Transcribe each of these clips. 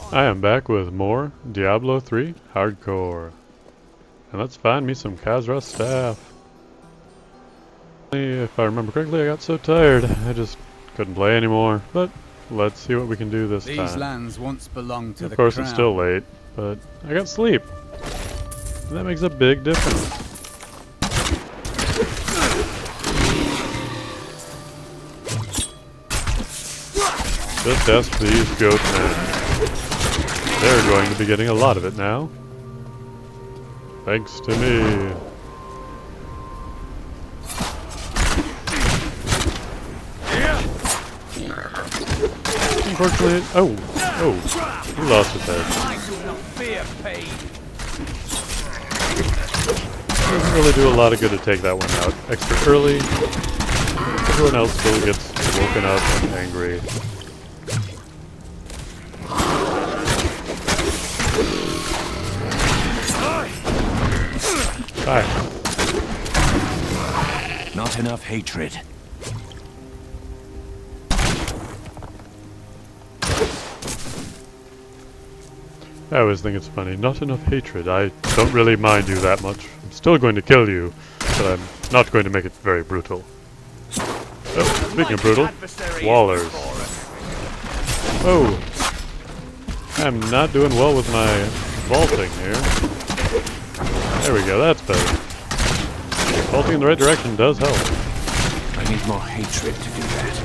I am back with more Diablo 3 Hardcore. And let's find me some Khazra staff. If I remember correctly, I got so tired, I just couldn't play anymore. But let's see what we can do this time. These lands once belonged to the Of course, crown. it's still late, but I got sleep. And that makes a big difference. Just ask these goat men. They're going to be getting a lot of it now. Thanks to me. Unfortunately, he lost his head. Doesn't really do a lot of good to take that one out extra early. Everyone else still gets woken up and angry. Die. Not enough hatred. I always think it's funny. Not enough hatred. I don't really mind you that much. I'm still going to kill you, but I'm not going to make it very brutal. Oh, speaking of brutal, Wallers. Oh, I'm not doing well with my vaulting here. There we go, that's better. Vaulting in the right direction does help. I need more hatred to do that.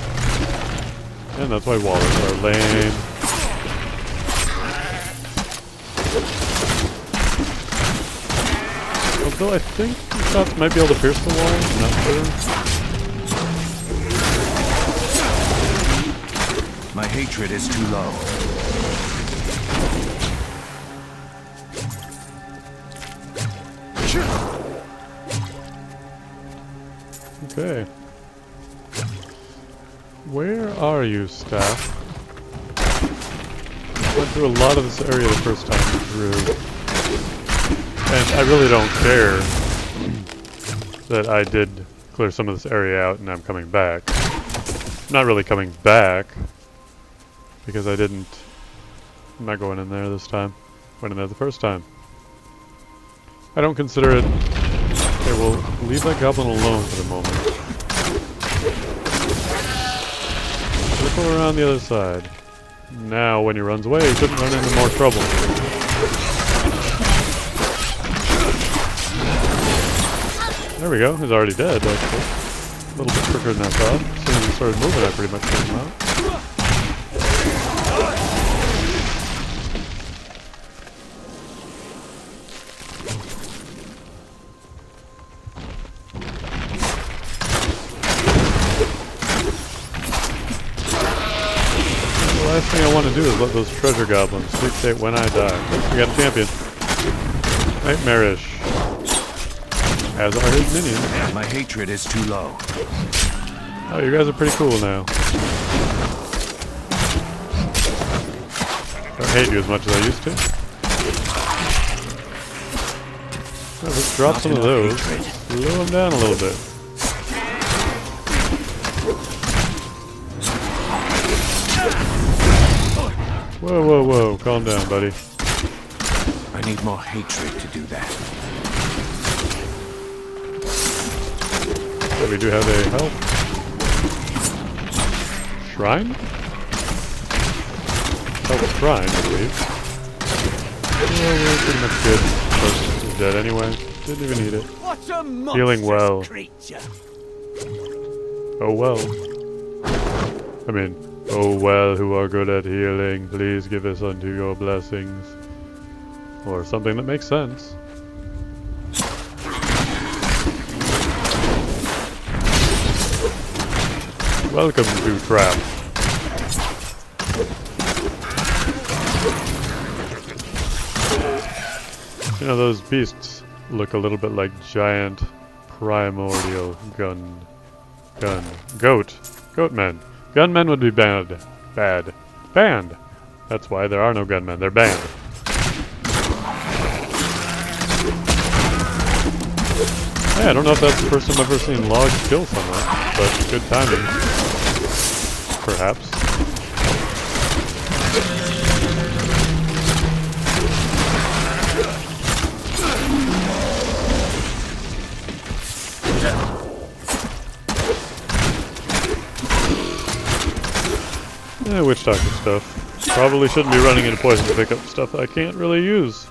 And that's why Wallers are lame. Although I think the shots might be able to pierce the wall, I'm not sure. My hatred is too low. Okay. Where are you, staff? Went through a lot of this area the first time through. And I really don't care that I did clear some of this area out and I'm coming back. I'm not really coming back because I'm not going in there this time. Went in there the first time. I don't consider it. Okay, we'll leave that goblin alone for the moment. Circle around the other side. Now, when he runs away, he shouldn't run into more trouble. There we go, he's already dead, actually. A little bit quicker than I thought. As soon as he started moving, I pretty much took him out. The last thing I want to do is let those treasure goblins dictate when I die. Oh, we got a champion. Nightmarish. As are his minions. My hatred is too low. Oh, you guys are pretty cool now. Don't hate you as much as I used to. Well, let's drop some of those. Slow them down a little bit. Whoa, whoa, whoa. Calm down, buddy. I need more hatred to do that. So we do have a health shrine? Health shrine, I believe. Well, we're pretty much good. Person is dead anyway. Didn't even need it. Healing well. Oh well. I mean, oh well, who are good at healing, please give us unto your blessings. Or something that makes sense. Welcome to Trap. You know, those beasts look a little bit like giant primordial goat men. Gunmen would be banned. Banned. That's why there are no gunmen. They're banned. Hey, I don't know if that's the first time I've ever seen logs kill someone, but good timing. Perhaps. witch doctor stuff. Probably shouldn't be running into poison to pick up stuff I can't really use.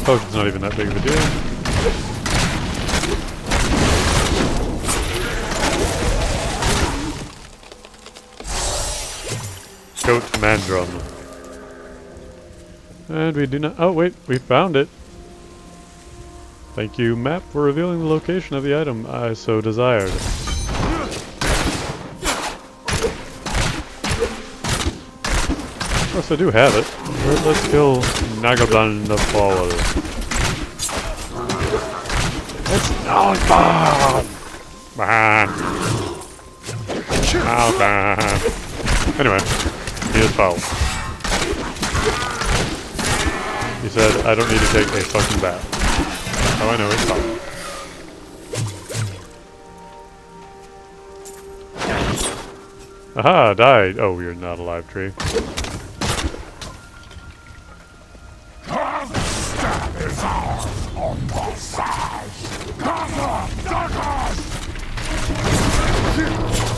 Potion's not even that big of a deal. Goat Mandrum. And we do not... Oh, wait. We found it. Thank you, map, for revealing the location of the item I so desired. Of course, I do have it. Let's kill Nagadan the Fall. It's Nagadan! Nagadan! Anyway, he is foul. He said, I don't need to take a fucking bath. How I know it's foul. Aha, died. Oh, you're not a live tree.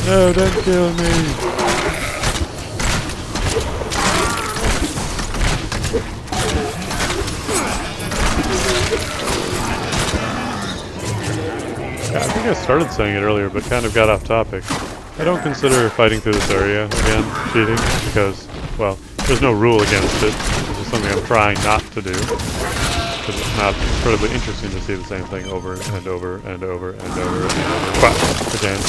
No, don't kill me. Yeah, I think I started saying it earlier, but kind of got off topic. I don't consider fighting through this area, again, cheating, because, well, there's no rule against it. This is something I'm trying not to do. Because it's not incredibly interesting to see the same thing over and over and over and over and over. But, again.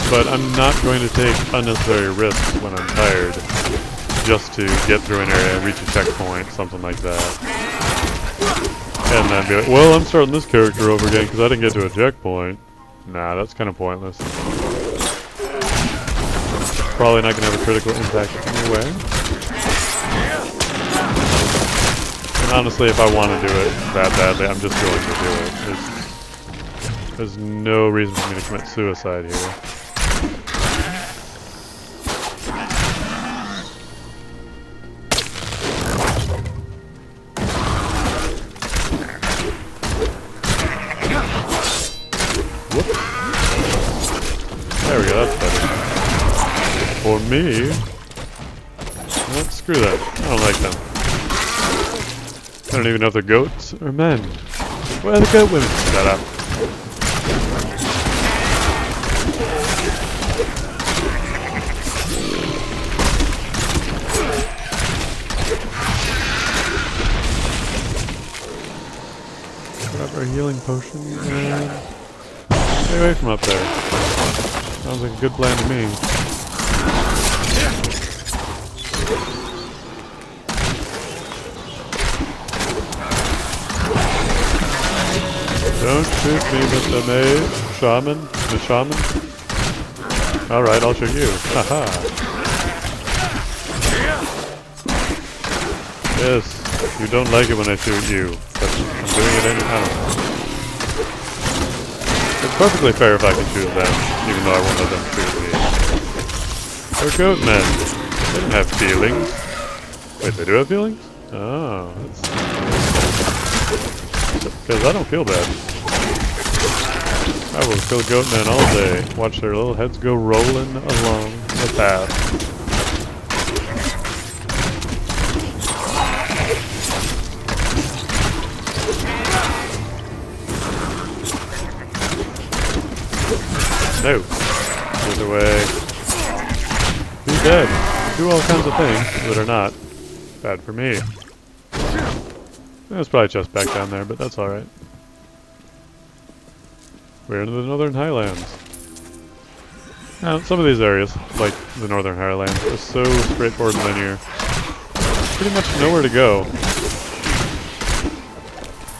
But I'm not going to take unnecessary risks when I'm tired, just to get through an area, reach a checkpoint, something like that. And then be like, well, I'm starting this character over again because I didn't get to a checkpoint. Nah, that's kind of pointless. Probably not going to have a critical impact anyway. And honestly, if I want to do it that badly, I'm just going to do it. There's no reason for me to commit suicide here. There we go, that's better. For me... Well, screw that. I don't like them. I don't even know if they're goats or men. Where are the goat women? Shut up. Grab our healing potion and... Stay away from up there. Sounds like a good plan to me. Don't shoot me, Mr. Maze. Shaman? The shaman? Alright, I'll shoot you. Haha. Yes, you don't like it when I shoot you, but I'm doing it anyhow. It's perfectly fair if I can shoot them, even though I won't let them shoot me. They're goat men. They don't have feelings. Wait, they do have feelings? Oh, that's... Because I don't feel bad. I will kill goat men all day. Watch their little heads go rolling along the path. No. Get away. Be dead. Do all kinds of things that are not bad for me. There's probably just back down there, but that's alright. We're in the Northern Highlands. Now, some of these areas, like the Northern Highlands, are so straightforward and linear. Pretty much nowhere to go.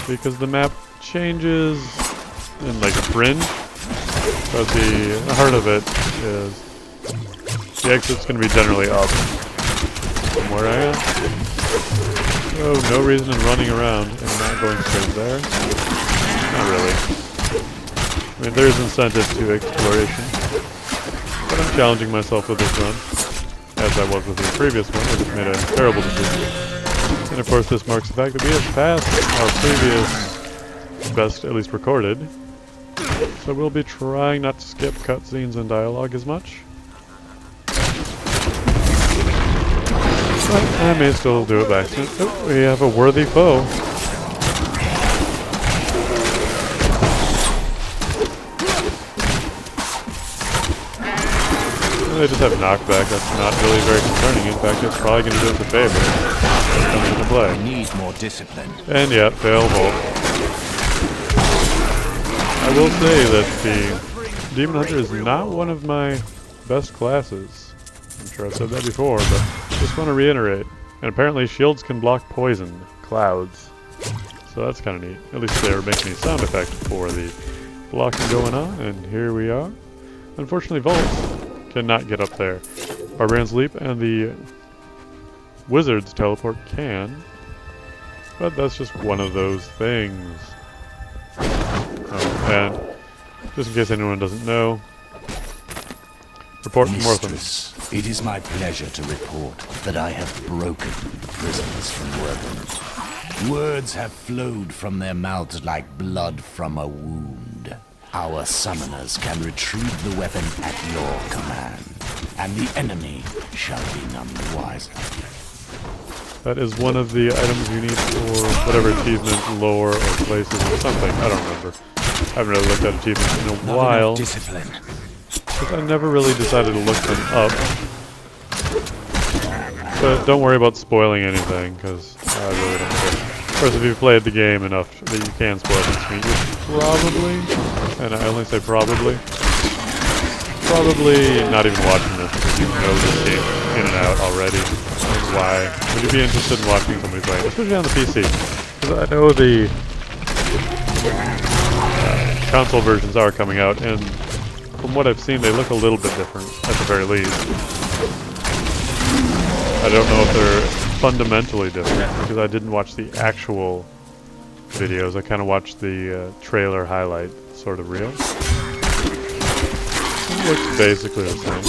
Because the map changes in like a fringe. But the heart of it is the exit's going to be generally up from where I am. So no reason in running around and not going straight there. Not really. I mean, there's incentive to exploration. But I'm challenging myself with this run, as I was with the previous one. I just made a terrible decision. And of course this marks the fact that we have passed our previous best at least recorded. So we'll be trying not to skip cutscenes and dialogue as much. But I may still do it by accident. Oh, we have a worthy foe. They just have knockback. That's not really very concerning. In fact, it's probably going to do us a favor. Coming into play. I need more discipline. And yeah, fail bolt. I will say that the Demon Hunter is not one of my best classes. I'm sure I've said that before, but just want to reiterate. And apparently shields can block poison clouds. So that's kind of neat. At least they're making a sound effect for the blocking going on. And here we are. Unfortunately, Volts cannot get up there. Barbarian's Leap and the Wizard's Teleport can. But that's just one of those things. Oh, and just in case anyone doesn't know, report from Mortham. Mistress, it is my pleasure to report that I have broken the prisoners from Wortham. Words have flowed from their mouths like blood from a wound. Our summoners can retrieve the weapon at your command, and the enemy shall be none the wiser. That is one of the items you need for whatever achievement, lore, or places or something. I don't remember. I haven't really looked at achievements in a while. Discipline. Because I never really decided to look them up. But don't worry about spoiling anything, because I really don't care. Of course, if you've played the game enough that you can spoil things to me, you probably, and I only say probably not even watching this because you know this game in and out already. Why would you be interested in watching somebody play it, especially on the PC? Because I know the console versions are coming out, and from what I've seen, they look a little bit different, at the very least. I don't know if they're fundamentally different, because I didn't watch the actual videos. I kind of watched the trailer highlight sort of reel. It looks basically the same.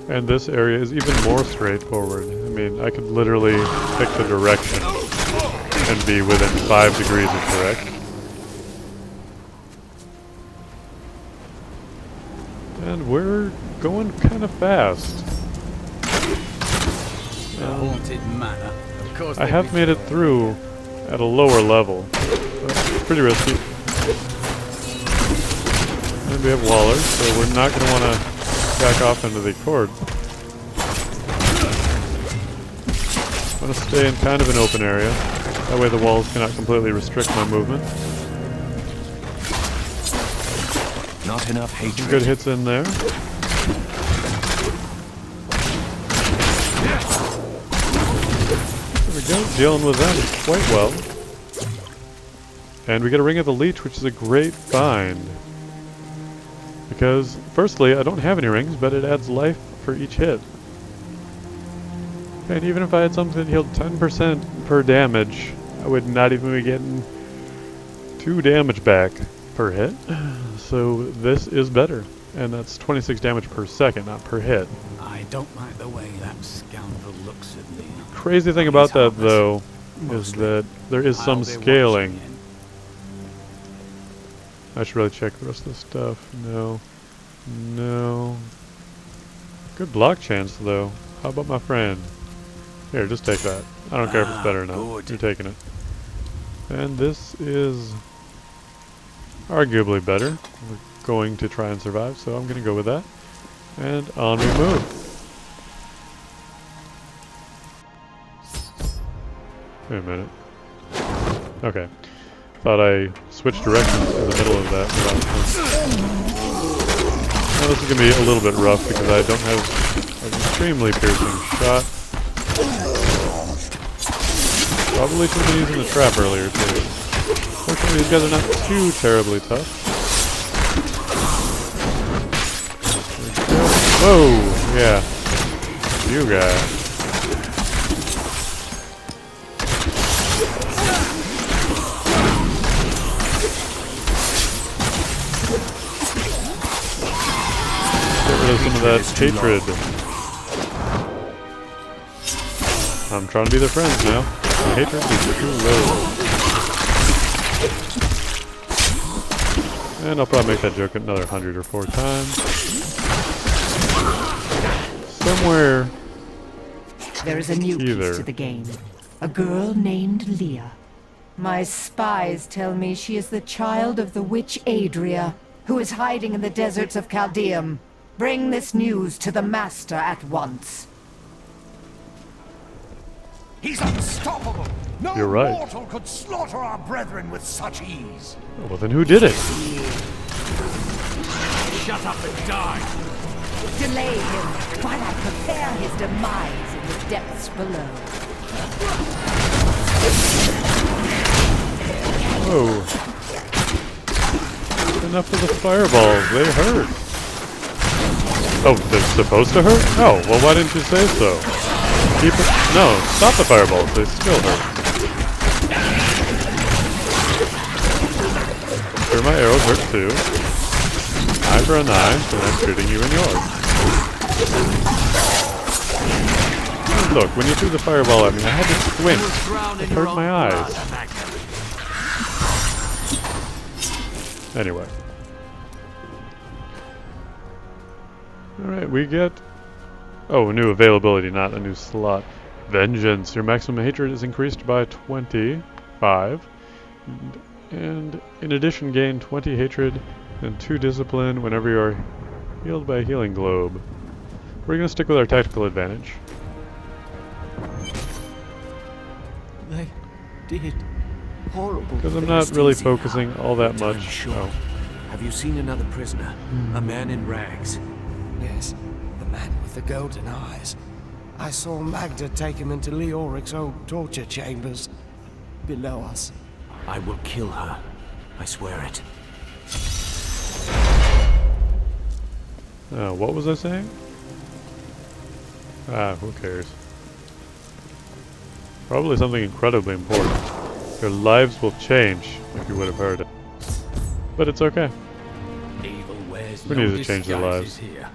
And this area is even more straightforward. I mean, I could literally pick the direction and be within 5 degrees of correct. And we're going kind of fast. Haunted manor. Of course I have made it through at a lower level. But it's pretty risky. And we have Wallers, so we're not going to want to back off into the cord. I'm going to stay in kind of an open area. That way the walls cannot completely restrict my movement. Not enough hatred. Some good hits in there. There we go, dealing with them quite well. And we get a Ring of the Leech, which is a great find. Because, firstly, I don't have any rings, but it adds life for each hit. And even if I had something that healed 10% per damage, I would not even be getting 2 damage back per hit. So this is better. And that's 26 damage per second, not per hit. I don't like the way that scoundrel looks at me. Crazy thing about that, though, is that there is some scaling. I should really check the rest of this stuff. No. No. Good block chance, though. How about my friend? Here, just take that. I don't care if it's better or not. Good. You're taking it. And this is arguably better. We're going to try and survive, so I'm going to go with that. And on we move. Wait a minute. Okay. Thought I switched directions in the middle of that. Now this is going to be a little bit rough because I don't have an extremely piercing shot. Probably should have been using the trap earlier too. Fortunately these guys are not too terribly tough. Whoa! Yeah. You guys. some of that hatred. I'm trying to be their friends now. My hatred is too low. And I'll probably make that joke another 100 or 4 times. Somewhere There is a new Either. piece to the game. A girl named Leah. My spies tell me she is the child of the witch Adria, who is hiding in the deserts of Chaldeum. Bring this news to the Master at once. He's unstoppable! No You're right. mortal could slaughter our brethren with such ease! Oh, well, then who did it? Shut up and die! Delay him while I prepare his demise in the depths below. Whoa. Enough of the fireballs, they hurt. Oh, they're supposed to hurt? Oh, well why didn't you say so? Keep it. No, stop the fireballs, they still hurt. Sure, my arrows hurt too. Eye for an eye, so I'm shooting you in yours. And look, when you threw the fireball at me, I had to squint. It hurt my eyes. Anyway. Alright, we get... Oh, a new availability, not a new slot. Vengeance. Your maximum hatred is increased by 25. And in addition, gain 20 hatred and 2 discipline whenever you are healed by a healing globe. We're going to stick with our tactical advantage. They did horrible. Because I'm not really things. focusing all that But I'm much. sure. Oh. Have you seen another prisoner? A man in rags. Yes, the man with the golden eyes. I saw Magda take him into Leoric's old torture chambers below us. I will kill her. I swear it. What was I saying? Who cares? Probably something incredibly important. Your lives will change if you would have heard it. But it's okay. Evil wears We no need to change their disguises lives. here.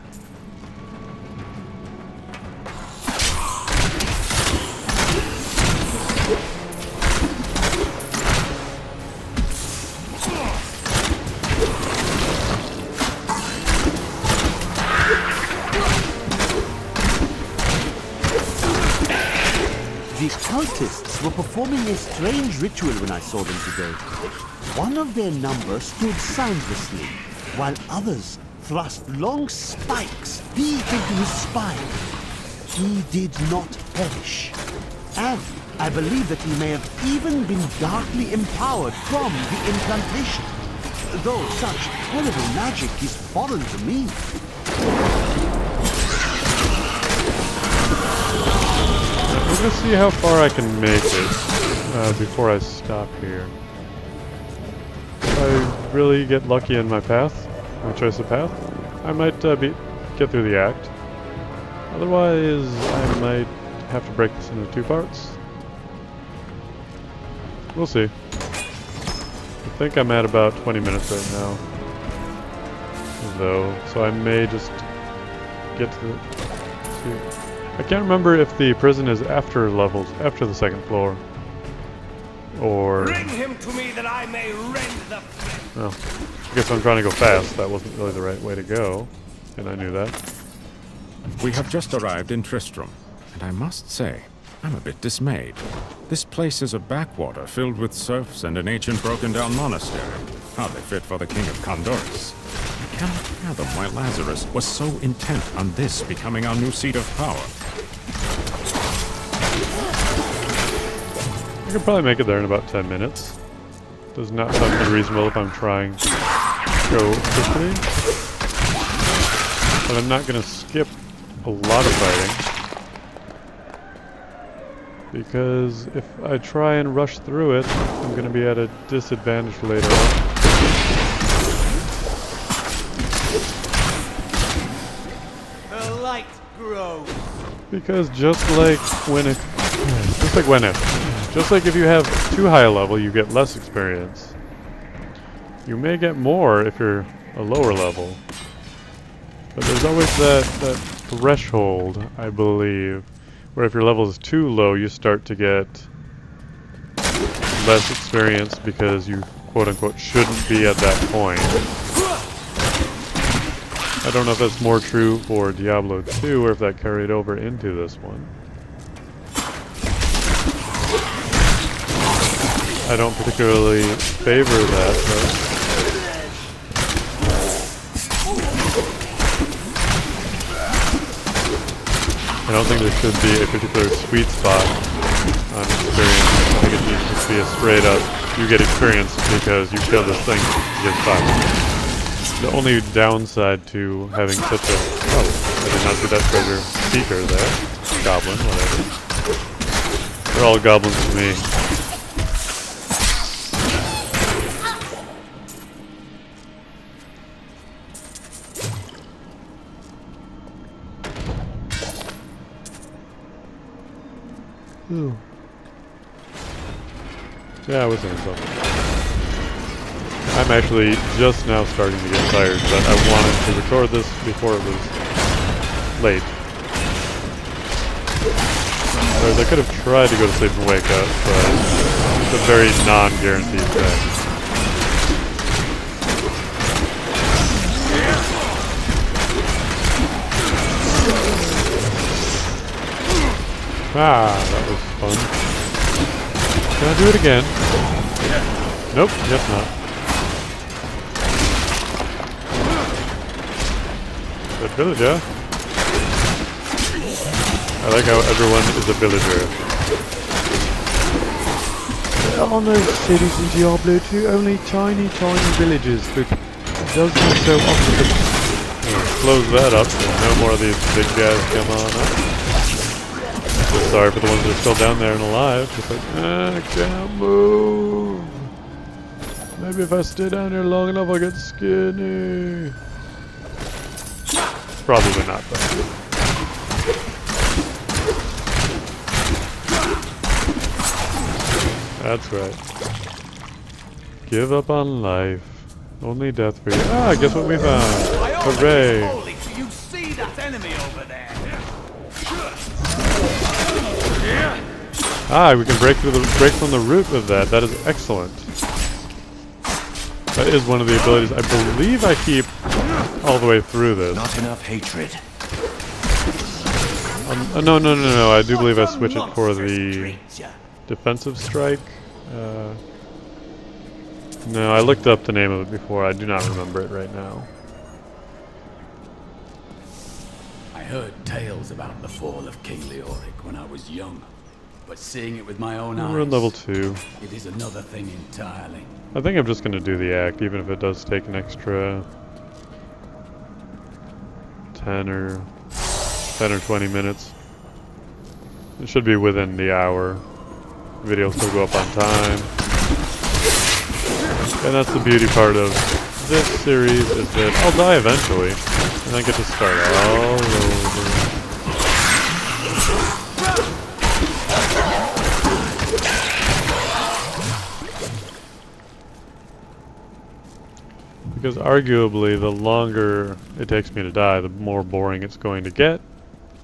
The cultists were performing a strange ritual when I saw them today. One of their number stood soundlessly, while others thrust long spikes deep into his spine. He did not perish. And I believe that he may have even been darkly empowered from the incantation, though such terrible magic is foreign to me. We're gonna see how far I can make it before I stop here. If I really get lucky in my path, my choice of path, I might get through the act. Otherwise, I might have to break this into 2 parts. We'll see. I think I'm at about 20 minutes right now, though, so I may just get to the... I can't remember if the prison is after levels, after the 2nd floor, or... Bring him to me that I may rend the flint. Well, I guess I'm trying to go fast. That wasn't really the right way to go, and I knew that. We have just arrived in Tristram, and I must say, I'm a bit dismayed. This place is a backwater filled with serfs and an ancient broken-down monastery, hardly fit for the king of Condorus. I cannot fathom why Lazarus was so intent on this becoming our new seat of power. I could probably make it there in about 10 minutes. Does not sound unreasonable if I'm trying to go quickly. But I'm not going to skip a lot of fighting. Because if I try and rush through it, I'm going to be at a disadvantage later on. The light grows. Because just like if you have too high a level, you get less experience. You may get more if you're a lower level. But there's always that threshold, I believe, where if your level is too low, you start to get less experience because you quote-unquote shouldn't be at that point. I don't know if that's more true for Diablo 2 or if that carried over into this one. I don't particularly favor that, but I don't think there should be a particular sweet spot on experience. I think it needs to be a straight up, you get experience because you kill this thing, you get fun. The only downside to having such a... Oh, I did not see that treasure seeker there. Goblin, whatever. They're all goblins to me. Ooh. Yeah, I was saying something. I'm actually just now starting to get tired, but I wanted to record this before it was late. Whereas I could have tried to go to sleep and wake up, but it's a very non-guaranteed thing. Ah, that was fun. Can I do it again? Nope, guess not. The villager? I like how everyone is a villager. There are no cities in Diablo 2, only tiny villages, but it does not so often. Close that up, so no more of these big guys come on up. Sorry for the ones that are still down there and alive. Just like, I can't move. Maybe if I stay down here long enough, I'll get skinny. Probably not, though. That's right. Give up on life. Only death for you. Ah, guess what we found? Hooray! Holy, do you see that enemy over there? Ah, we can break from the root of that. That is excellent. That is one of the abilities I believe I keep all the way through this. Not enough hatred. No. I do believe I switch it for the defensive strike. No, I looked up the name of it before. I do not remember it right now. I heard tales about the fall of King Leoric when I was young, but seeing it with my own eyes, We're on level 2. it is another thing entirely. I think I'm just going to do the act, even if it does take an extra 10 or 20 minutes. It should be within the hour. The video will still go up on time. And that's the beauty part of this series, is that I'll die eventually, and I get to start all over. Because arguably, the longer it takes me to die, the more boring it's going to get.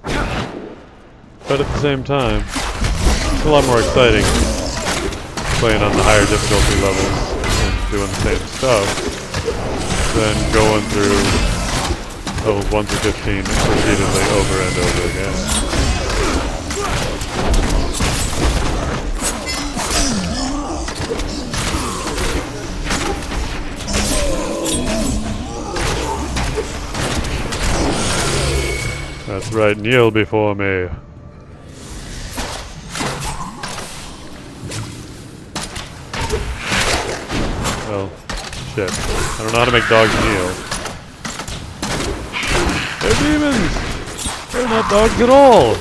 But at the same time, it's a lot more exciting playing on the higher difficulty levels and doing the same stuff than going through levels 1 through 15 repeatedly over and over again. That's right, kneel before me. Well, shit. I don't know how to make dogs kneel. They're demons! They're not dogs at all!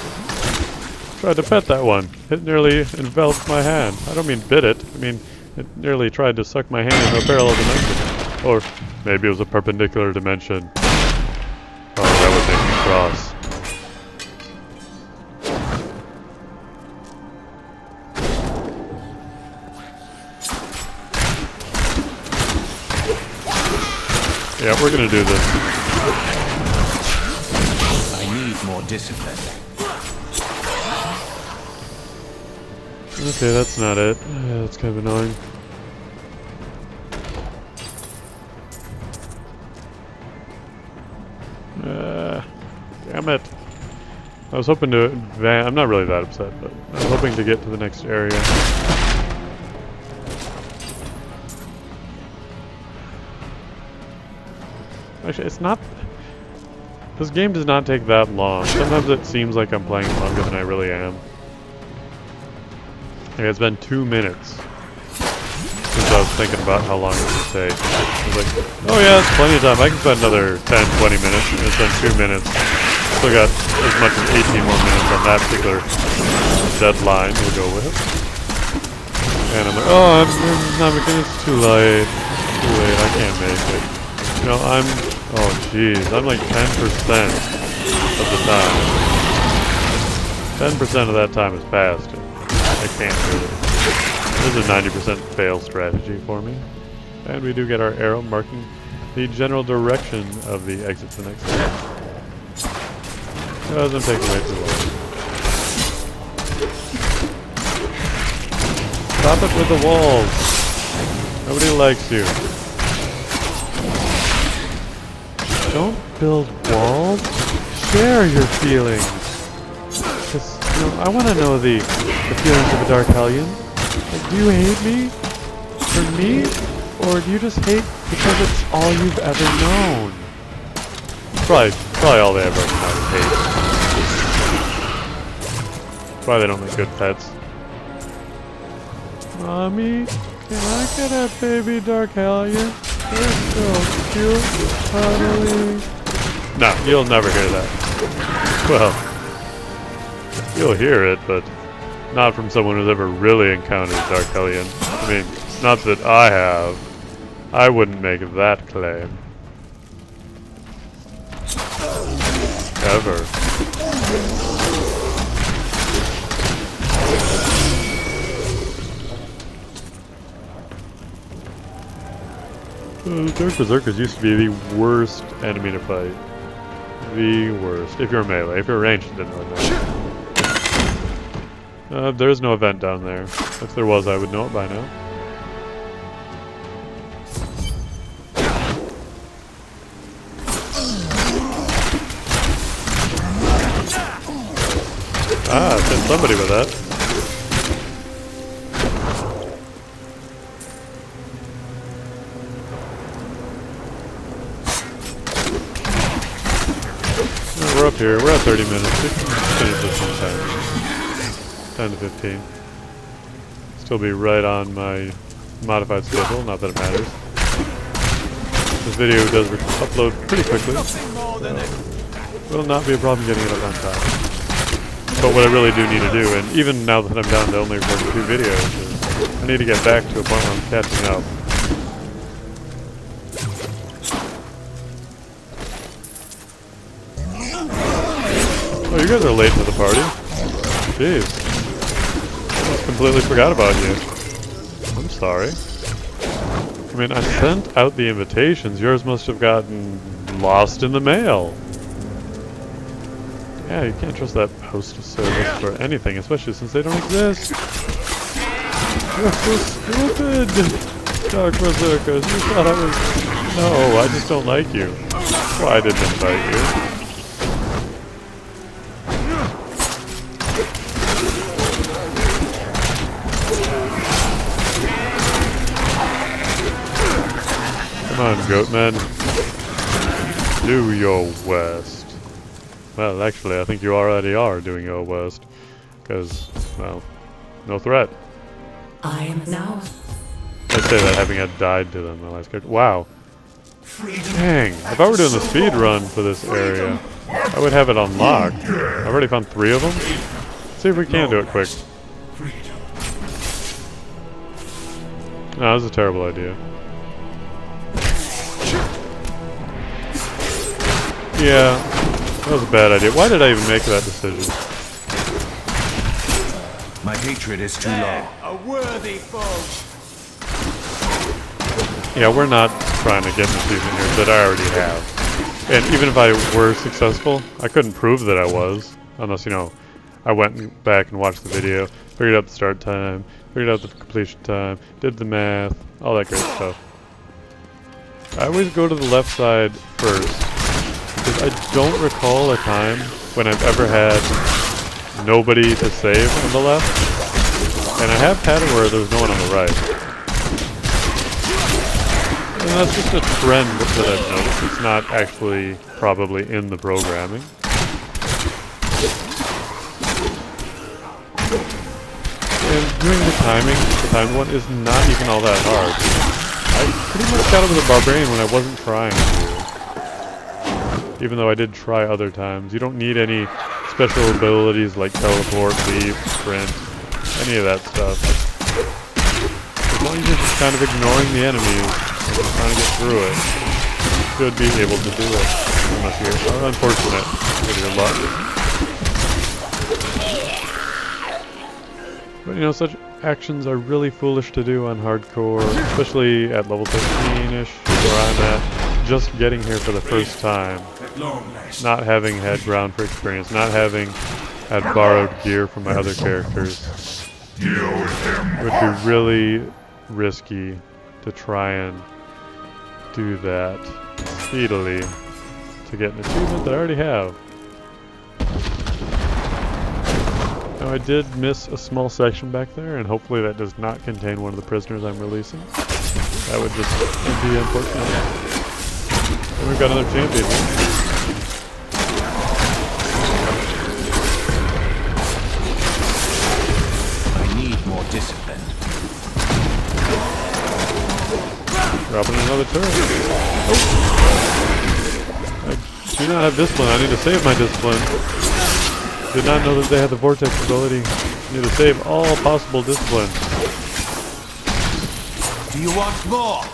Tried to pet that one. It nearly enveloped my hand. I don't mean bit it. I mean, it nearly tried to suck my hand into a parallel dimension. Or maybe it was a perpendicular dimension. Oh, that would make me cross. Yeah, we're gonna do this. discipline. Okay, that's not it. That's kind of annoying. Damn it. I was hoping to advance. I'm not really that upset, but I was hoping to get to the next area. Actually, it's not... This game does not take that long. Sometimes it seems like I'm playing longer than I really am. Like, it's been 2 minutes since I was thinking about how long it would take. I was like, oh yeah, it's plenty of time. I can spend another 10, 20 minutes. And it's been 2 minutes. Still got as much as 18 more minutes on that particular deadline we'll go with. And I'm like, oh, it's too late. It's too late. I can't make it. You know, oh jeez, I'm like 10% of the time. 10% of that time has passed. I can't do it. This is a 90% fail strategy for me. And we do get our arrow marking the general direction of the exit to the next area. Doesn't take way too long. Stop it with the walls. Nobody likes you. Don't build walls. Share your feelings. Because, you know, I want to know the feelings of a Dark Hellion. Like, do you hate me? For me? Or do you just hate because it's all you've ever known? Probably all they ever know is hate. That's why they don't make good pets. Mommy, can I get a baby Dark Hellion? They're so cute, cuddly. No, you'll never hear that. Well, you'll hear it, but not from someone who's ever really encountered Dark Hellion. I mean, not that I have. I wouldn't make that claim. Ever. Dark Berserkers used to be the worst enemy to fight. The worst. If you're melee. If you're ranged, it didn't really matter. There's no event down there. If there was, I would know it by now. Ah, hit somebody with that. We're up here. We're at 30 minutes. We can finish this in 10 to 15. Still be right on my modified schedule. Not that it matters. This video does upload pretty quickly. Will not be a problem getting it up on time. But what I really do need to do, and even now that I'm down to only recording 2 videos, is I need to get back to a point where I'm catching up. Oh, you guys are late to the party. Jeez. I just completely forgot about you. I'm sorry. I mean, I sent out the invitations. Yours must have gotten lost in the mail. Yeah, you can't trust that postal service for anything, especially since they don't exist. You're so stupid, Dark Berserkers. You thought I was... No, I just don't like you. That's why I didn't invite you. Come on, Goatman. Do your worst. Well, actually, I think you already are doing your worst. Because, well, no threat. I am now. I say that having had died to them the last character. Wow. Dang. If I were doing the speed run for this area, I would have it unlocked. I've already found 3 of them. Let's see if we can do it quick. No, this is a terrible idea. Yeah, that was a bad idea. Why did I even make that decision? My hatred is too low. A worthy foe. Yeah, we're not trying to get an achievement here that I already have. And even if I were successful, I couldn't prove that I was, unless, you know, I went back and watched the video, figured out the start time, figured out the completion time, did the math, all that great stuff. I always go to the left side first, because I don't recall a time when I've ever had nobody to save on the left, and I have had it where there was no one on the right. And that's just a trend that I've noticed. It's not actually probably in the programming. And doing the timed one is not even all that hard. I pretty much got it with a barbarian when I wasn't trying to. Even though I did try other times. You don't need any special abilities like teleport, leap, sprint, any of that stuff. As long as you're just kind of ignoring the enemies and trying to get through it, you should be able to do it. Unless you're unfortunate with your luck. But you know, such actions are really foolish to do on hardcore, especially at level 13-ish, where I'm at, just getting here for the first time, not having had ground for experience, not having had borrowed gear from my other characters. It would be really risky to try and do that speedily to get an achievement that I already have. Now I did miss a small section back there, and hopefully that does not contain one of the prisoners I'm releasing. That would just be unfortunate. And we've got another champion here. I need more discipline. Dropping another turret. Oh. I do not have discipline. I need to save my discipline. Did not know that they had the vortex ability. I need to save all possible discipline. Do you want more?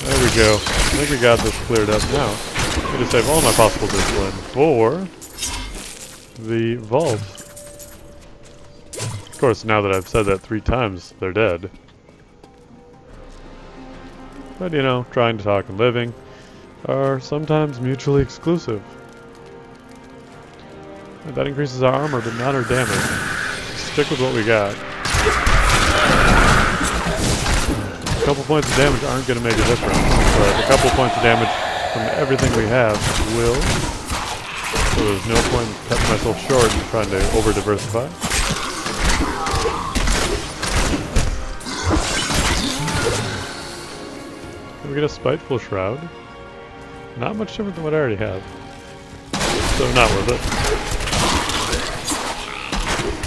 There we go. I think we got this cleared up now. I need to save all my possible discipline for the vault. Of course, now that I've said that 3 times, they're dead. But you know, trying to talk and living are sometimes mutually exclusive. And that increases our armor, but not our damage. Stick with what we got. A couple points of damage aren't going to make a difference, but a couple points of damage from everything we have will. So there's no point in cutting myself short and trying to over-diversify. Can we get a Spiteful Shroud? Not much different than what I already have. So not worth it.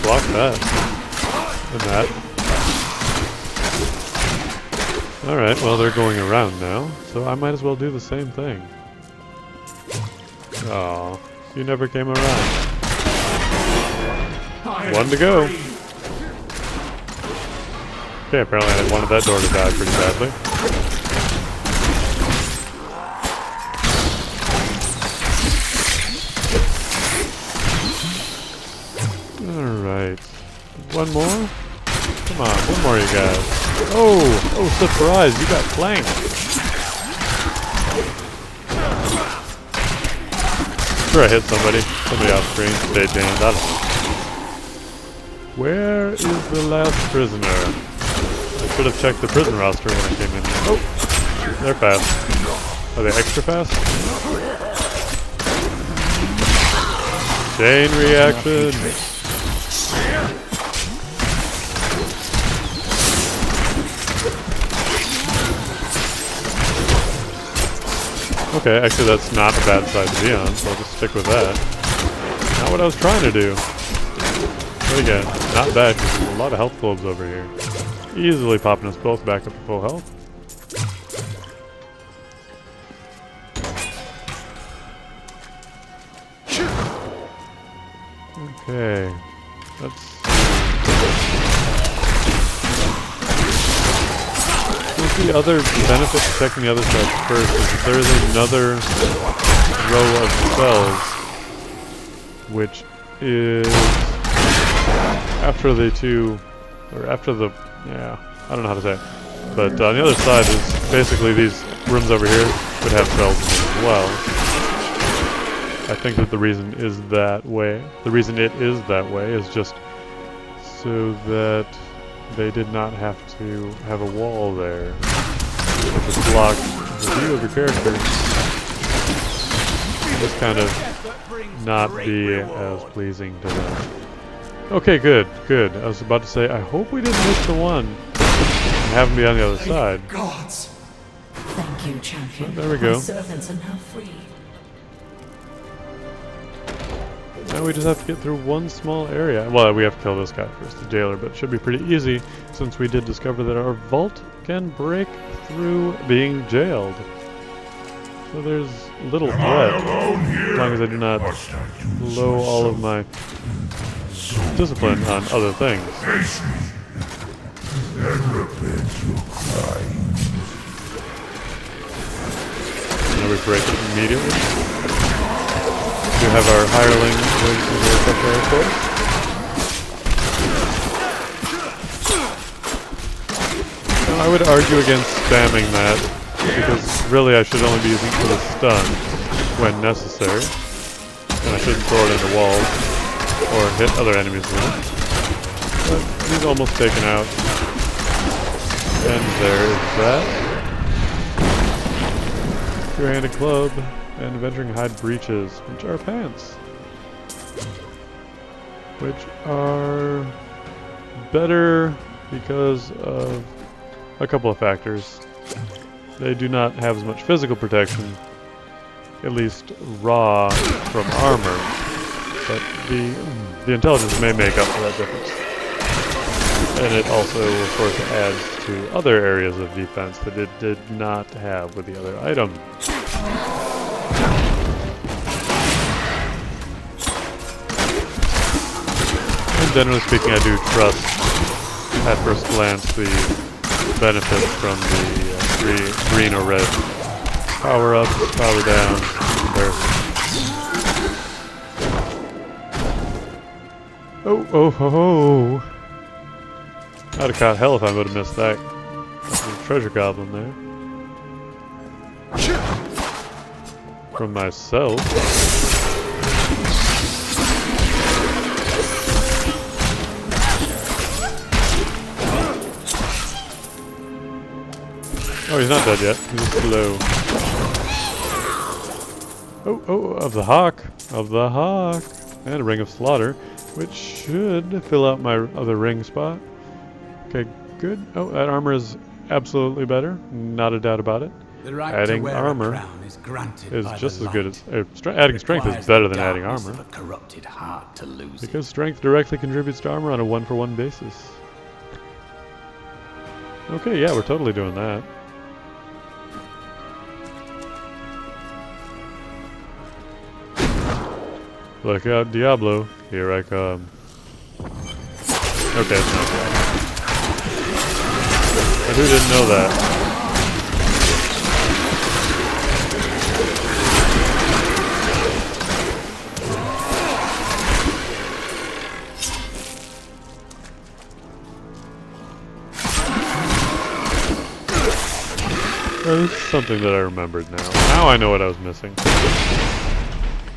Block that. And that. Alright, well they're going around now, so I might as well do the same thing. Aw, you never came around. 1 to go. Okay, apparently I wanted that door to die pretty badly. Alright. One more? Come on, one more you guys. Oh, surprise, you got flanked. Sure, I hit somebody off screen, stay jammed, I don't know. Where is the last prisoner? I should have checked the prison roster when I came in here. Oh, they're fast. Are they extra fast? Chain reaction. Okay, actually that's not a bad side to be on, so I'll just stick with that. Not what I was trying to do. But again, not bad because there's a lot of health globes over here. Easily popping us both back up to full health. Okay, let's... The other benefit to checking the other side first is that there is another row of spells, which is after the two, or after the, yeah, I don't know how to say it, but on the other side is basically these rooms over here would have spells in them as well. I think that the reason is that way. The reason it is that way is just so that they did not have to have a wall there. It just blocked the view of your character. Just kind of not be as pleasing to them. Okay, good, good. I was about to say, I hope we didn't miss the one and have him be on the other side. Gods! Thank you, champion. There we go. My servants are now free. Now we just have to get through one small area. Well, we have to kill this guy first, the jailer, but it should be pretty easy since we did discover that our vault can break through being jailed. So there's little threat, as long as I do not blow all of my discipline on other things. Now we break it immediately. We have our hireling ready to work up there, of course. Now I would argue against spamming that, because really I should only be using it for the stun when necessary. And I shouldn't throw it into walls or hit other enemies with it. But he's almost taken out. And there is that. Two-handed club and adventuring hide breeches, which are pants. Which are better because of a couple of factors. They do not have as much physical protection, at least raw from armor, but the intelligence may make up for that difference. And it also, of course, adds to other areas of defense that it did not have with the other item. And generally speaking, I do trust, at first glance, the benefit from the green or red power up, power down comparison. Oh. I'd have caught hell if I would have missed that. There's a treasure goblin there. From myself. Oh, he's not dead yet. He's just slow. Oh, of the hawk. Of the hawk. And a ring of slaughter, which should fill out my other ring spot. Okay, good. Oh, that armor is absolutely better. Not a doubt about it. The right Adding to wear armor a crown is granted is by just the as good light. as... adding strength is Requires better the than adding darkness armor. of a corrupted heart to lose Because strength directly contributes to armor on a one-for-one basis. Okay, yeah, we're totally doing that. Look out, Diablo. Here I come. Okay, it's not bad. But who didn't know that? This is something that I remembered now. Now I know what I was missing.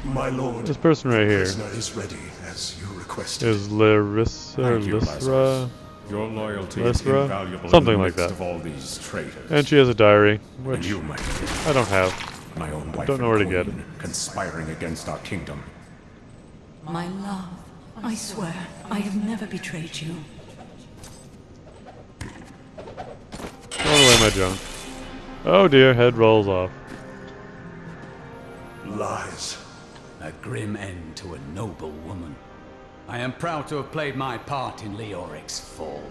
My lord, This person right here prisoner is ready, as you requested. is Larissa or Thank you, Lysra. Lazarus. Your loyalty is Lysra? invaluable Something in the like midst that. of all these traitors. And she has a diary, And which you, my I don't have. my own wife Don't know where to and get queen, conspiring against our kingdom. My love, I swear, I have never betrayed you. Throwing away my junk. Oh dear, head rolls off. Lies. A grim end to a noble woman. I am proud to have played my part in Leoric's fall.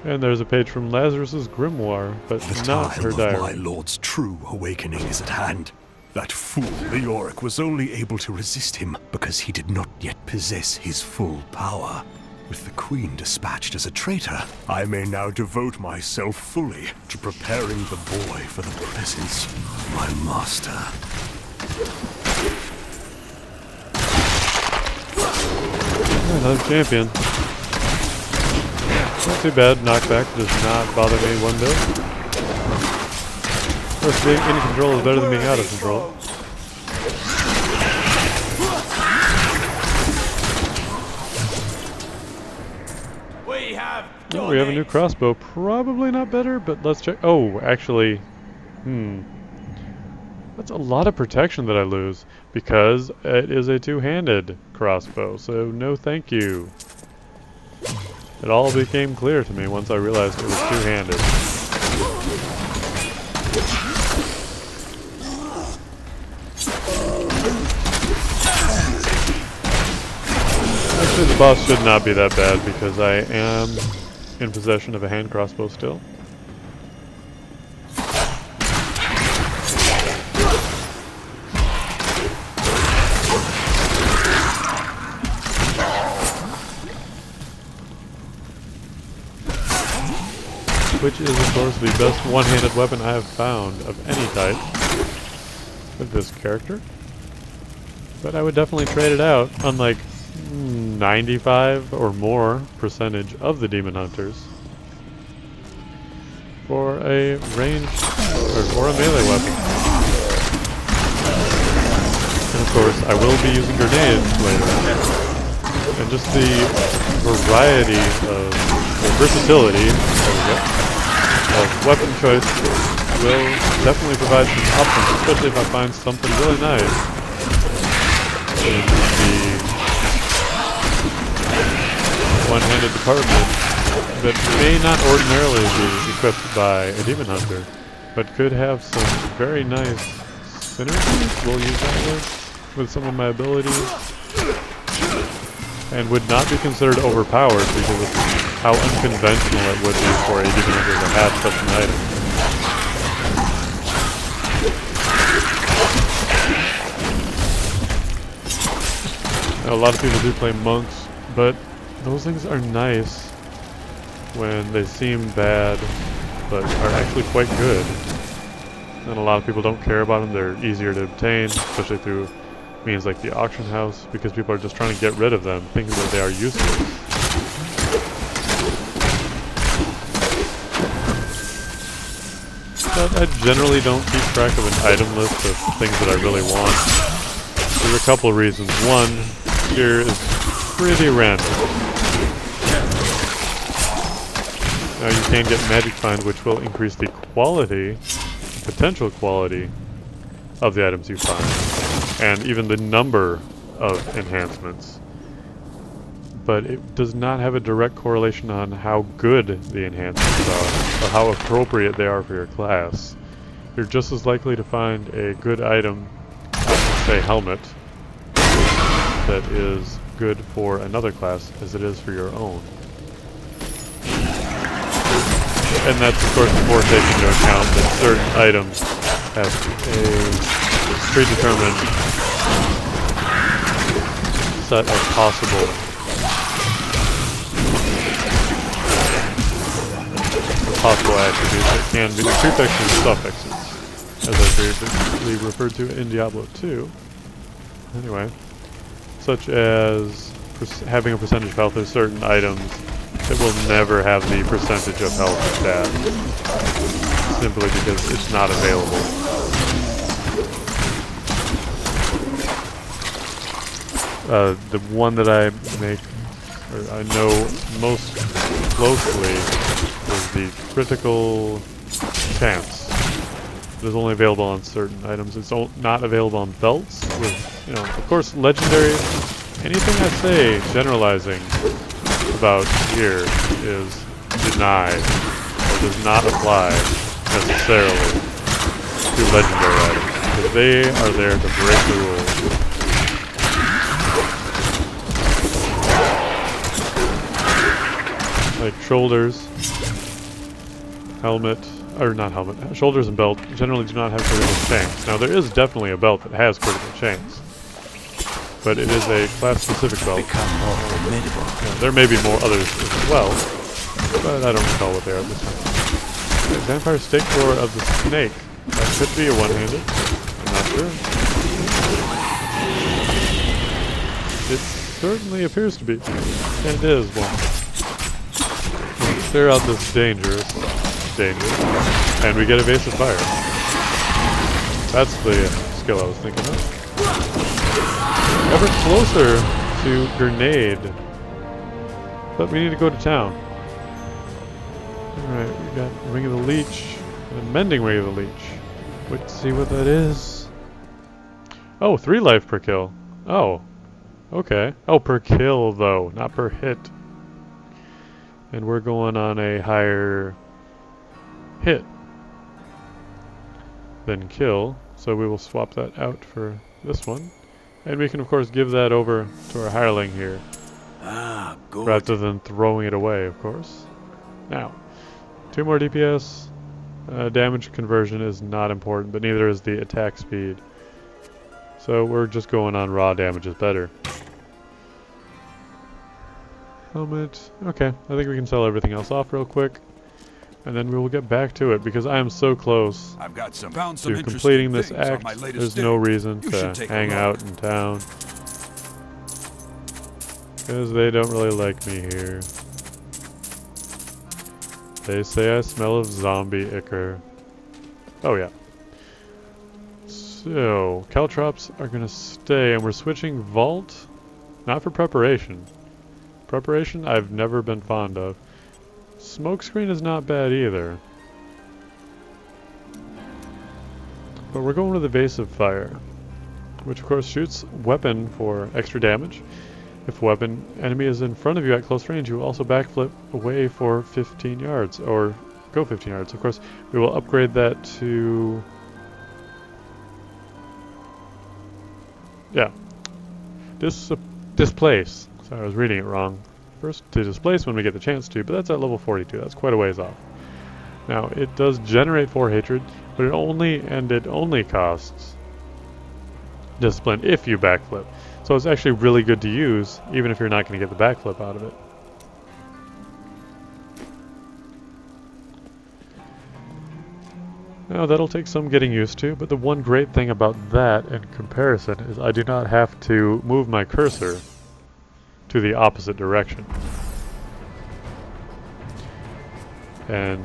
And there's a page from Lazarus's grimoire, but The not time her of my diary. lord's true awakening is at hand. That fool Leoric was only able to resist him because he did not yet possess his full power. With the queen dispatched as a traitor, I may now devote myself fully to preparing the boy for the presence of my master. Another champion. Not too bad, knockback does not bother me one bit. course, being in control is better than being out of control. Oh, we have a new crossbow. Probably not better, but let's check. Oh, actually, that's a lot of protection that I lose because it is a two-handed crossbow. So no, thank you. It all became clear to me once I realized it was two-handed. Actually, the boss should not be that bad because I am in possession of a hand crossbow still. Which is, of course, the best one-handed weapon I have found of any type with this character. But I would definitely trade it out, unlike 95 or more percentage of the demon hunters, for a ranged or for a melee weapon. And of course, I will be using grenades later. And just the variety of versatility of weapon choice will definitely provide some options, especially if I find something really nice in the one-handed department that may not ordinarily be equipped by a demon hunter, but could have some very nice synergies, we'll use that word, with some of my abilities, and would not be considered overpowered because of how unconventional it would be for a demon hunter to have such an item. Now, a lot of people do play monks, but those things are nice when they seem bad, but are actually quite good. And a lot of people don't care about them. They're easier to obtain, especially through means like the auction house, because people are just trying to get rid of them, thinking that they are useless. But I generally don't keep track of an item list of things that I really want. There's a couple of reasons. One, here is pretty random. Now you can get Magic Find, which will increase the quality, potential quality, of the items you find, and even the number of enhancements. But it does not have a direct correlation on how good the enhancements are, or how appropriate they are for your class. You're just as likely to find a good item, say helmet, that is good for another class as it is for your own. And that's, of course, before taking into account that certain items have a predetermined set of possible attributes that can be prefixes and suffixes, as I previously referred to in Diablo 2. Anyway, such as having a percentage of health. There's certain items that will never have the percentage of health stat, simply because it's not available. The one that I make, or I know most closely, is the critical chance. It is only available on certain items. It's not available on belts. With, of course, legendary. Anything I say generalizing about here is denied, or does not apply necessarily to legendary items, because they are there to break the rules. Like shoulders, helmet, or not helmet, shoulders and belt generally do not have critical chains. Now there is definitely a belt that has critical chains, but it is a class-specific belt. Become more formidable. There may be more others as well, but I don't recall what they are at this time. The Vampire Stake Thrower of the Snake. That could be a one-handed. I'm not sure. It certainly appears to be. And it is one. Let's clear out this danger, and we get Evasive Fire. That's the skill I was thinking of. Ever closer to grenade. But we need to go to town. Alright, we got Ring of the Leech and Mending Ring of the Leech. Let's see what that is. Oh, 3 life per kill. Oh, okay. Oh, per kill though, not per hit. And we're going on a higher hit than kill, so we will swap that out for this one. And we can of course give that over to our hireling here. Ah, good. Rather than throwing it away, of course. Now, 2 more DPS. Damage conversion is not important, but neither is the attack speed. So we're just going on raw damage is better. Helmet. Okay, I think we can sell everything else off real quick. And then we will get back to it, because I am so close I've got some to completing this act. There's no reason to hang out in town. Because they don't really like me here. They say I smell of zombie ichor. Oh yeah. So, caltrops are gonna stay, and we're switching Vault. Not for preparation. Preparation I've never been fond of. Smokescreen is not bad either. But we're going with Evasive Fire, which of course shoots weapon for extra damage. If weapon enemy is in front of you at close range, you will also backflip away for 15 yards, or go 15 yards. Of course, we will upgrade that to... yeah. Displace. Sorry, I was reading it wrong. First to displace when we get the chance to, but that's at level 42. That's quite a ways off. Now, it does generate 4 hatred, but it only costs discipline if you backflip. So it's actually really good to use, even if you're not going to get the backflip out of it. Now that'll take some getting used to, but the one great thing about that in comparison is I do not have to move my cursor to the opposite direction. And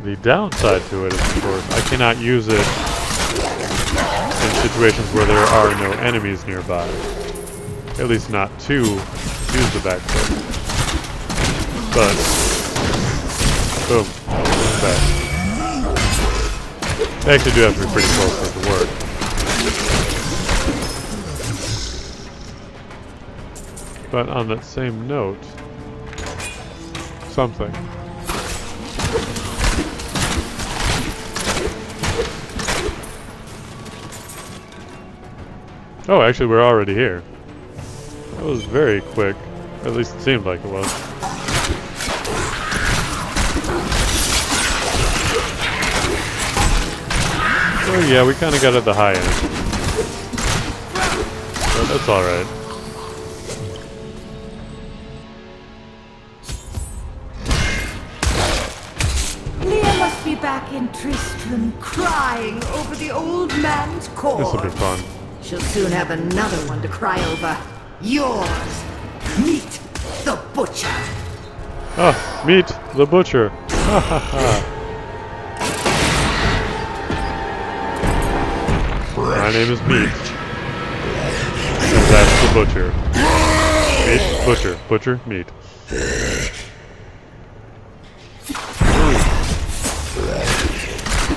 the downside to it is, of course, I cannot use it in situations where there are no enemies nearby. At least not to use the backflip. But, boom, back. I actually do have to be pretty close for it to work. But on that same note, something. Oh, actually we're already here. That was very quick. At least it seemed like it was. Oh yeah, we kind of got at the high end. But that's alright. Leah must be back in Tristram, crying over the old man's corpse. This will be fun. She'll soon have another one to cry over. Yours. Meet the Butcher. Ah, meet the Butcher. Ha ha ha. My name is Meat. And that's the Butcher. Meat, Butcher. Butcher, Meat.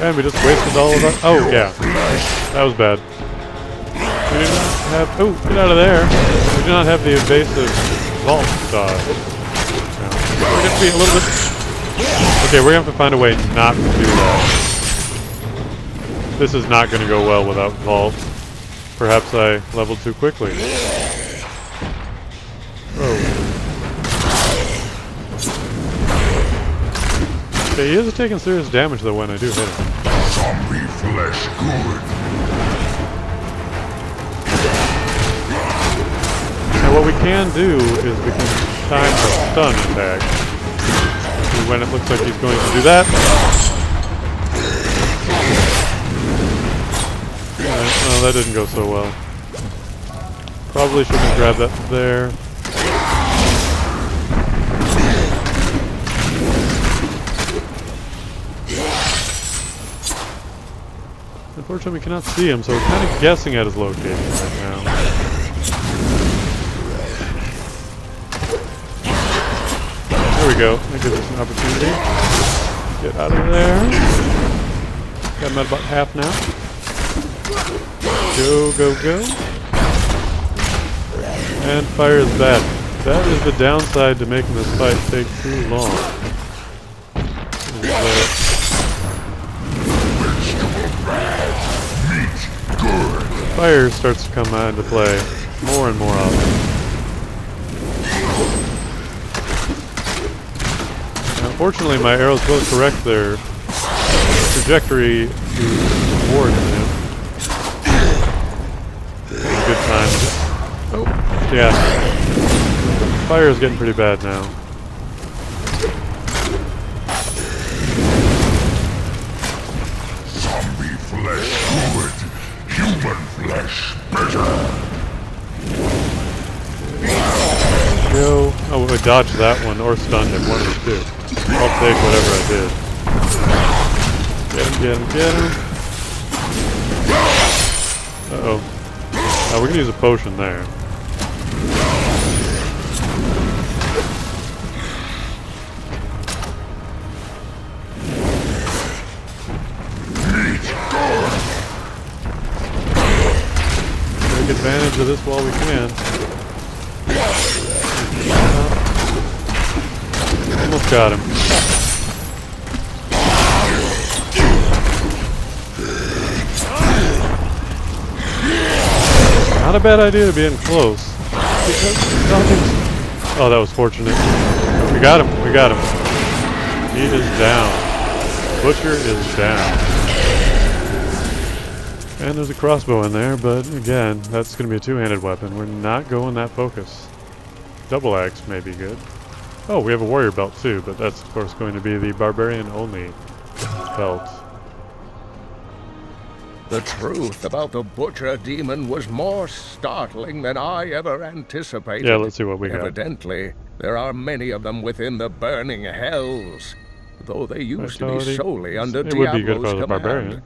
And we just wasted all of our... oh, yeah. That was bad. We do not have... oh, get out of there. We do not have the evasive vault dodge. No. We're going to be a little bit... okay, we're going to have to find a way not to do that. This is not going to go well without vault. Perhaps I leveled too quickly. Oh. Okay, he is taking serious damage though when I do hit him. Zombie flesh good. Now what we can do is we can time the stun attack. And when it looks like he's going to do that. Oh, that didn't go so well. Probably shouldn't have grabbed that there. Unfortunately, we cannot see him, so we're kind of guessing at his location right now. There we go. That gives us an opportunity. Get out of there. Got him at about half now. Go, go, go. And fire is bad. That is the downside to making this fight take too long. Fire starts to come into play more and more often. Now, fortunately, my arrows will correct their trajectory towards him. A good time. Oh, yeah. Fire is getting pretty bad now. Zombie flesh good, human flesh better. Go. Oh, we dodged that one or stunned him. One of the two. I'll take whatever I did. Get him, get him, get him. Uh-oh. We're gonna use a potion there. Take advantage of this while we can. Almost got him. Not a bad idea to be in close. Oh, that was fortunate. We got him. We got him. He is down. Butcher is down. And there's a crossbow in there, but again, that's going to be a two-handed weapon. We're not going that focus. Double axe may be good. Oh, we have a warrior belt too, but that's of course going to be the barbarian-only belt. The truth about the Butcher Demon was more startling than I ever anticipated. Yeah, let's see what we got. Evidently, there are many of them within the burning hells, though they used to be solely under Diablo's command.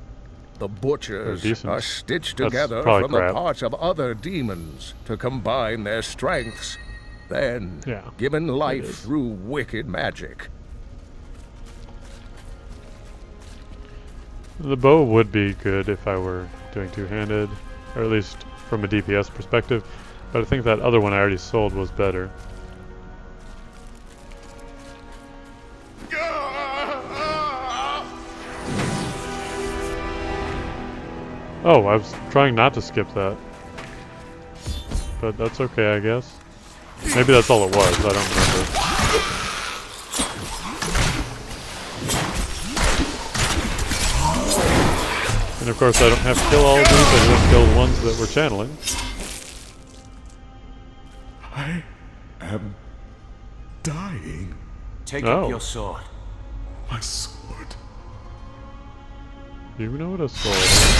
The Butchers are stitched together from the parts of other demons to combine their strengths, then given life through wicked magic. The bow would be good if I were doing two-handed, or at least from a DPS perspective, but I think that other one I already sold was better. Oh, I was trying not to skip that. But that's okay, I guess. Maybe that's all it was, I don't remember. And of course I don't have to kill all of these, I just kill the ones that we're channeling. I am dying. Take up your sword. My sword. You know what a sword is.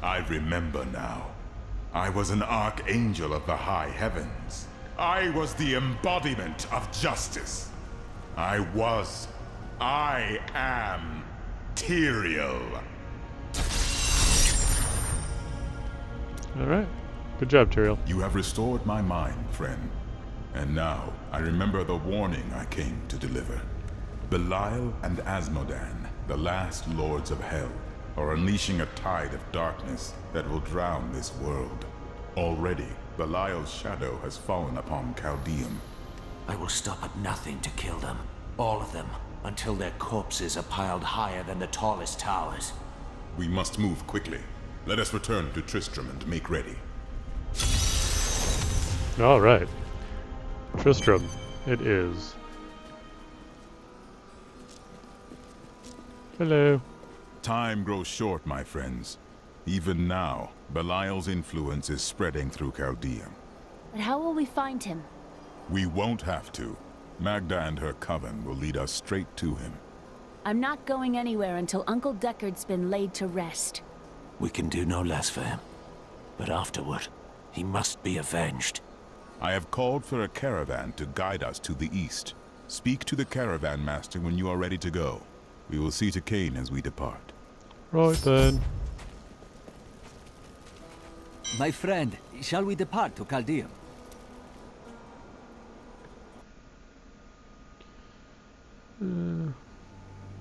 I remember now. I was an archangel of the high heavens. I was the embodiment of justice. I am Tyrael. Alright. Good job, Tyrael. You have restored my mind, friend. And now, I remember the warning I came to deliver. Belial and Asmodan, the last lords of hell, are unleashing a tide of darkness that will drown this world. Already, Belial's shadow has fallen upon Caldeum. I will stop at nothing to kill them. All of them. Until their corpses are piled higher than the tallest towers. We must move quickly. Let us return to Tristram and make ready. Alright. Tristram, it is. Hello. Time grows short, my friends. Even now, Belial's influence is spreading through Caldeum. But how will we find him? We won't have to. Magda and her coven will lead us straight to him. I'm not going anywhere until Uncle Deckard's been laid to rest. We can do no less for him. But afterward, he must be avenged. I have called for a caravan to guide us to the east. Speak to the caravan master when you are ready to go. We will see to Kain as we depart. Right then. My friend, shall we depart to Caldeum?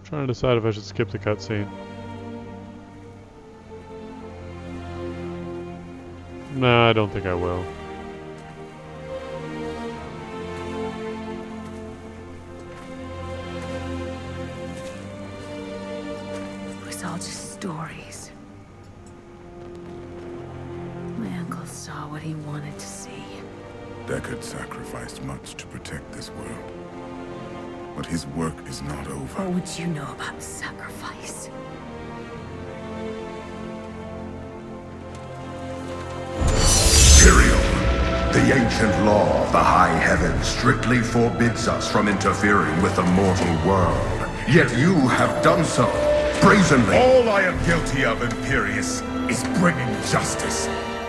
Trying to decide if I should skip the cutscene. No, I don't think I will. It was all just stories. My uncle saw what he wanted to see. Deckard sacrificed much to protect this world. But his work is not over. What would you know about sacrifice? Tyrael, the ancient law of the high heavens strictly forbids us from interfering with the mortal world. Yet you have done so, brazenly. All I am guilty of, Imperius, is bringing justice,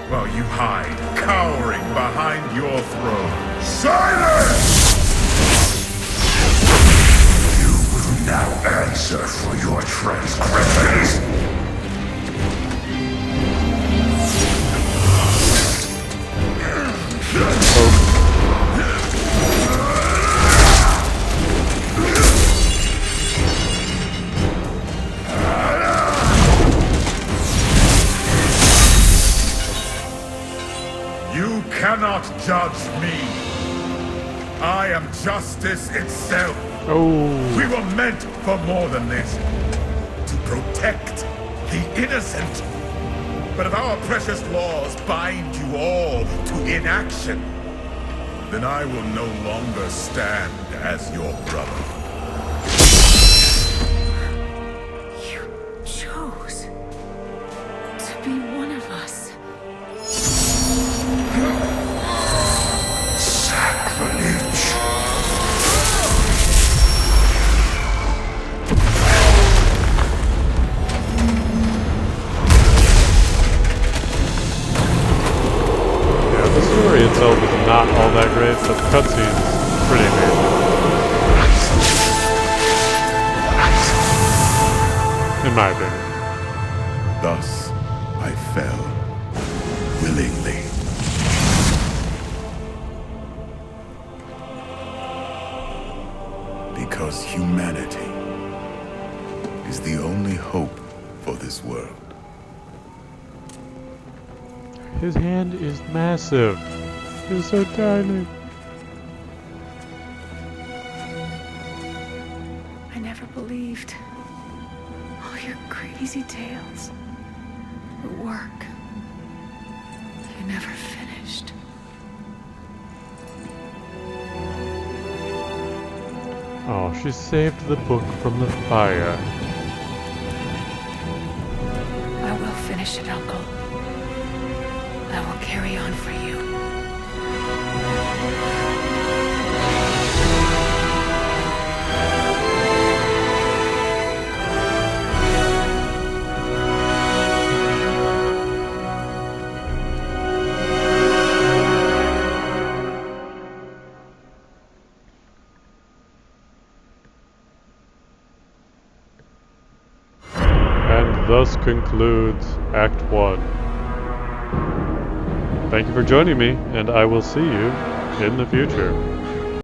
while you hide, cowering behind your throne. Silence! Now answer for your transgressions. You cannot judge me. I am justice itself. We were meant for more than this. To protect the innocent. But if our precious laws bind you all to inaction, then I will no longer stand as your brother. You chose to be one of us. Sacrilege. The story itself is not all that great, but the cutscene is pretty amazing. In my opinion. Thus, I fell. Willingly. Because humanity is the only hope for this world. His hand is massive. It's so tiny. I never believed all your crazy tales. Your work. You never finished. Oh, she saved the book from the fire. I will finish it, Uncle. I will carry on for you. And thus concludes Act 1. Thank you for joining me, and I will see you in the future.